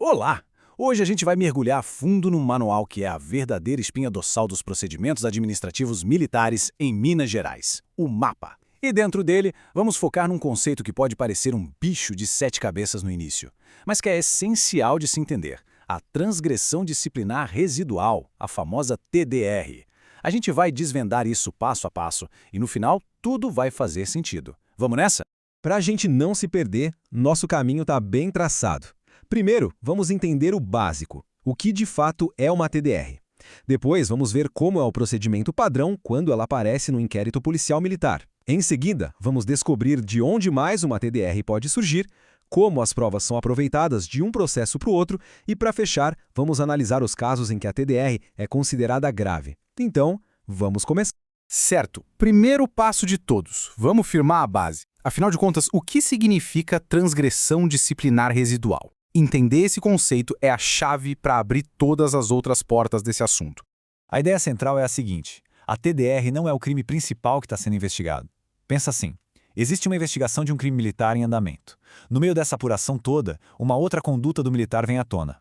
Olá! Hoje a gente vai mergulhar a fundo num manual que é a verdadeira espinha dorsal dos procedimentos administrativos militares em Minas Gerais, o MAPA. E dentro dele, vamos focar num conceito que pode parecer um bicho de 7 cabeças no início, mas que é essencial de se entender: a transgressão disciplinar residual, a famosa TDR. A gente vai desvendar isso passo a passo e, no final, tudo vai fazer sentido. Vamos nessa? Para a gente não se perder, nosso caminho está bem traçado. Primeiro, vamos entender o básico, o que de fato é uma TDR. Depois, vamos ver como é o procedimento padrão quando ela aparece no inquérito policial militar. Em seguida, vamos descobrir de onde mais uma TDR pode surgir, como as provas são aproveitadas de um processo para o outro e, para fechar, vamos analisar os casos em que a TDR é considerada grave. Então, vamos começar. Certo. Primeiro passo de todos. Vamos firmar a base. Afinal de contas, o que significa transgressão disciplinar residual? Entender esse conceito é a chave para abrir todas as outras portas desse assunto. A ideia central é a seguinte: a TDR não é o crime principal que está sendo investigado. Pensa assim, existe uma investigação de um crime militar em andamento. No meio dessa apuração toda, uma outra conduta do militar vem à tona.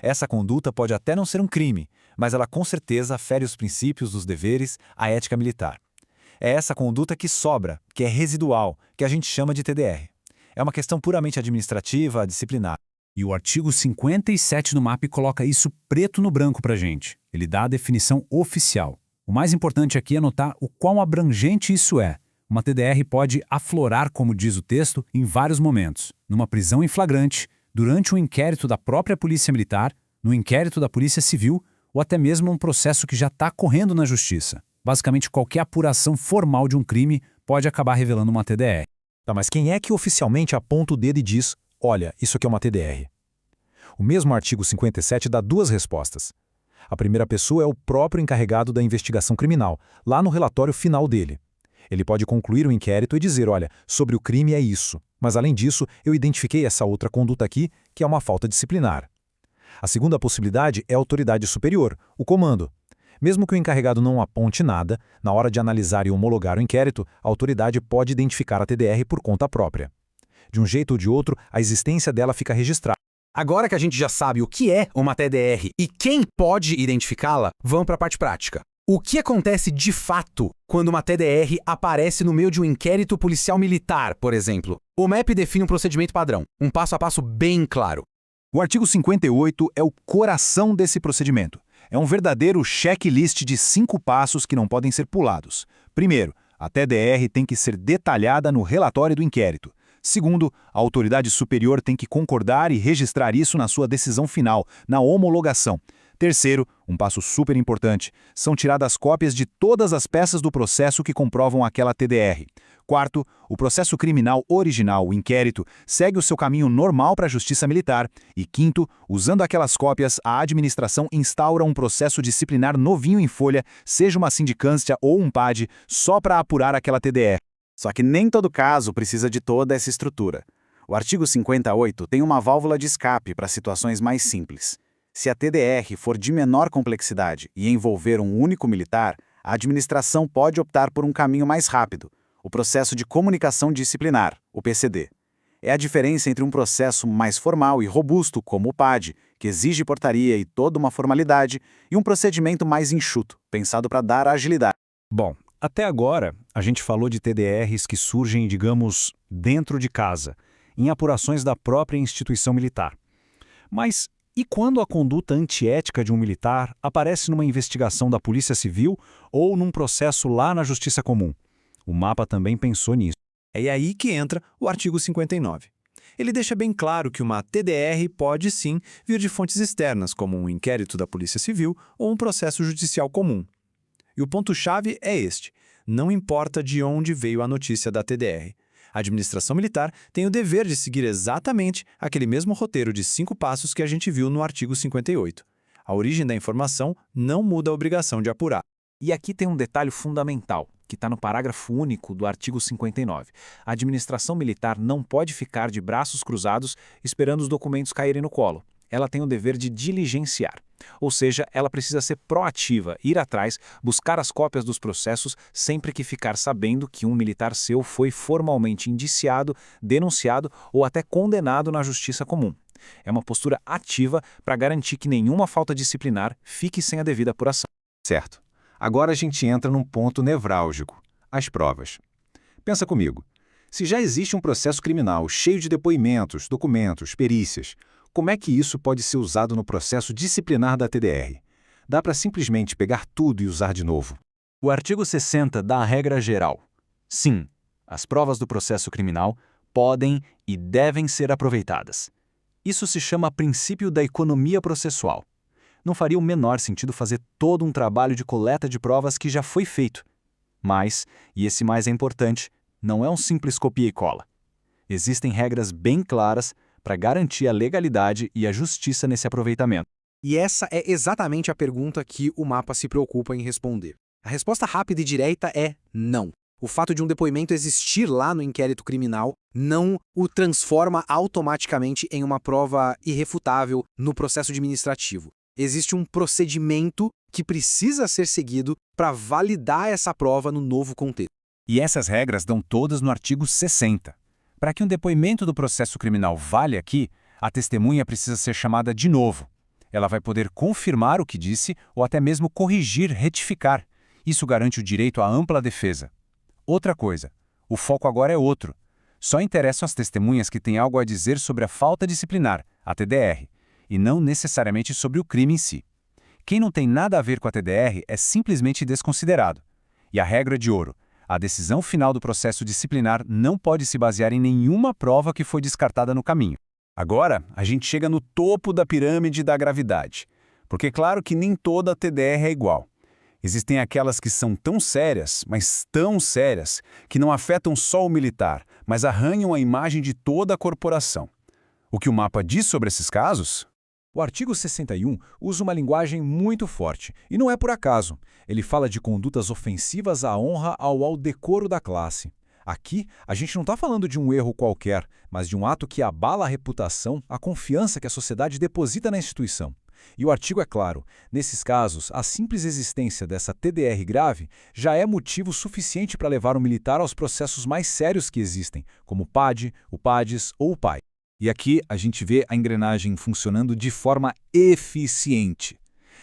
Essa conduta pode até não ser um crime, mas ela com certeza fere os princípios dos deveres, a ética militar. É essa conduta que sobra, que é residual, que a gente chama de TDR. É uma questão puramente administrativa, disciplinar. E o artigo 57 do MAP coloca isso preto no branco para a gente. Ele dá a definição oficial. O mais importante aqui é notar o quão abrangente isso é. Uma TDR pode aflorar, como diz o texto, em vários momentos. Numa prisão em flagrante, durante um inquérito da própria Polícia Militar, no inquérito da Polícia Civil ou até mesmo um processo que já está correndo na Justiça. Basicamente, qualquer apuração formal de um crime pode acabar revelando uma TDR. Tá, mas quem é que oficialmente aponta o dedo e diz: olha, isso aqui é uma TDR? O mesmo artigo 57 dá duas respostas. A primeira pessoa é o próprio encarregado da investigação criminal, lá no relatório final dele. Ele pode concluir o inquérito e dizer: olha, sobre o crime é isso, mas além disso, eu identifiquei essa outra conduta aqui, que é uma falta disciplinar. A segunda possibilidade é a autoridade superior, o comando. Mesmo que o encarregado não aponte nada, na hora de analisar e homologar o inquérito, a autoridade pode identificar a TDR por conta própria. De um jeito ou de outro, a existência dela fica registrada. Agora que a gente já sabe o que é uma TDR e quem pode identificá-la, vamos para a parte prática. O que acontece de fato quando uma TDR aparece no meio de um inquérito policial militar, por exemplo? O MAP define um procedimento padrão, um passo a passo bem claro. O artigo 58 é o coração desse procedimento. É um verdadeiro checklist de 5 passos que não podem ser pulados. Primeiro, a TDR tem que ser detalhada no relatório do inquérito. Segundo, a autoridade superior tem que concordar e registrar isso na sua decisão final, na homologação. Terceiro, um passo super importante, são tiradas cópias de todas as peças do processo que comprovam aquela TDR. Quarto, o processo criminal original, o inquérito, segue o seu caminho normal para a Justiça Militar. E quinto, usando aquelas cópias, a administração instaura um processo disciplinar novinho em folha, seja uma sindicância ou um PAD, só para apurar aquela TDR. Só que nem todo caso precisa de toda essa estrutura. O artigo 58 tem uma válvula de escape para situações mais simples. Se a TDR for de menor complexidade e envolver um único militar, a administração pode optar por um caminho mais rápido, o processo de comunicação disciplinar, o PCD. É a diferença entre um processo mais formal e robusto, como o PAD, que exige portaria e toda uma formalidade, e um procedimento mais enxuto, pensado para dar agilidade. Bom, até agora, a gente falou de TDRs que surgem, digamos, dentro de casa, em apurações da própria instituição militar. Mas e quando a conduta antiética de um militar aparece numa investigação da Polícia Civil ou num processo lá na Justiça Comum? O MAPA também pensou nisso. É aí que entra o artigo 59. Ele deixa bem claro que uma TDR pode sim vir de fontes externas, como um inquérito da Polícia Civil ou um processo judicial comum. E o ponto-chave é este: não importa de onde veio a notícia da TDR. A administração militar tem o dever de seguir exatamente aquele mesmo roteiro de 5 passos que a gente viu no artigo 58. A origem da informação não muda a obrigação de apurar. E aqui tem um detalhe fundamental, que está no parágrafo único do artigo 59. A administração militar não pode ficar de braços cruzados esperando os documentos caírem no colo. Ela tem o dever de diligenciar. Ou seja, ela precisa ser proativa, ir atrás, buscar as cópias dos processos sempre que ficar sabendo que um militar seu foi formalmente indiciado, denunciado ou até condenado na Justiça Comum. É uma postura ativa para garantir que nenhuma falta disciplinar fique sem a devida apuração. Certo. Agora a gente entra num ponto nevrálgico: as provas. Pensa comigo. Se já existe um processo criminal cheio de depoimentos, documentos, perícias, como é que isso pode ser usado no processo disciplinar da TDR? Dá para simplesmente pegar tudo e usar de novo? O artigo 60 dá a regra geral. Sim, as provas do processo criminal podem e devem ser aproveitadas. Isso se chama princípio da economia processual. Não faria o menor sentido fazer todo um trabalho de coleta de provas que já foi feito. Mas, e esse mais é importante, não é um simples copia e cola. Existem regras bem claras para garantir a legalidade e a justiça nesse aproveitamento. E essa é exatamente a pergunta que o mapa se preocupa em responder. A resposta rápida e direta é não. O fato de um depoimento existir lá no inquérito criminal não o transforma automaticamente em uma prova irrefutável no processo administrativo. Existe um procedimento que precisa ser seguido para validar essa prova no novo contexto. E essas regras dão todas no artigo 60. Para que um depoimento do processo criminal valha aqui, a testemunha precisa ser chamada de novo. Ela vai poder confirmar o que disse ou até mesmo corrigir, retificar. Isso garante o direito à ampla defesa. Outra coisa, o foco agora é outro. Só interessam as testemunhas que têm algo a dizer sobre a falta disciplinar, a TDR, e não necessariamente sobre o crime em si. Quem não tem nada a ver com a TDR é simplesmente desconsiderado. E a regra de ouro: a decisão final do processo disciplinar não pode se basear em nenhuma prova que foi descartada no caminho. Agora, a gente chega no topo da pirâmide da gravidade. Porque claro que nem toda a TDR é igual. Existem aquelas que são tão sérias, mas tão sérias, que não afetam só o militar, mas arranham a imagem de toda a corporação. O que o mapa diz sobre esses casos? O artigo 61 usa uma linguagem muito forte, e não é por acaso. Ele fala de condutas ofensivas à honra ou ao decoro da classe. Aqui, a gente não está falando de um erro qualquer, mas de um ato que abala a reputação, a confiança que a sociedade deposita na instituição. E o artigo é claro: nesses casos, a simples existência dessa TDR grave já é motivo suficiente para levar o militar aos processos mais sérios que existem, como o PAD, o PADES ou o PAI. E aqui a gente vê a engrenagem funcionando de forma eficiente.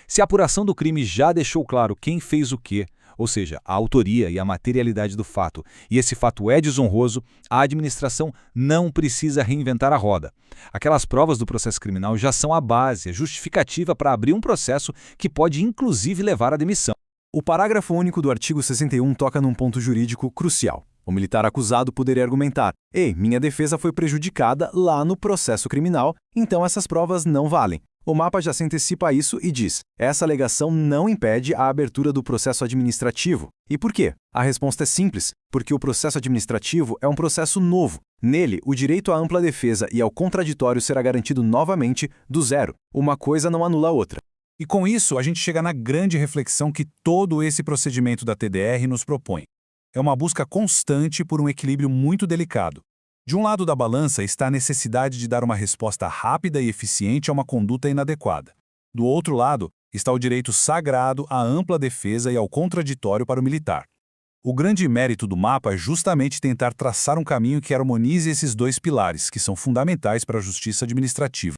Se a apuração do crime já deixou claro quem fez o quê, ou seja, a autoria e a materialidade do fato, e esse fato é desonroso, a administração não precisa reinventar a roda. Aquelas provas do processo criminal já são a base, a justificativa para abrir um processo que pode inclusive levar à demissão. O parágrafo único do artigo 61 toca num ponto jurídico crucial. O militar acusado poderia argumentar: ei, minha defesa foi prejudicada lá no processo criminal, então essas provas não valem. O mapa já se antecipa a isso e diz: essa alegação não impede a abertura do processo administrativo. E por quê? A resposta é simples: porque o processo administrativo é um processo novo. Nele, o direito à ampla defesa e ao contraditório será garantido novamente do zero. Uma coisa não anula a outra. E com isso, a gente chega na grande reflexão que todo esse procedimento da TDR nos propõe. É uma busca constante por um equilíbrio muito delicado. De um lado da balança está a necessidade de dar uma resposta rápida e eficiente a uma conduta inadequada. Do outro lado está o direito sagrado à ampla defesa e ao contraditório para o militar. O grande mérito do mapa é justamente tentar traçar um caminho que harmonize esses dois pilares, que são fundamentais para a justiça administrativa.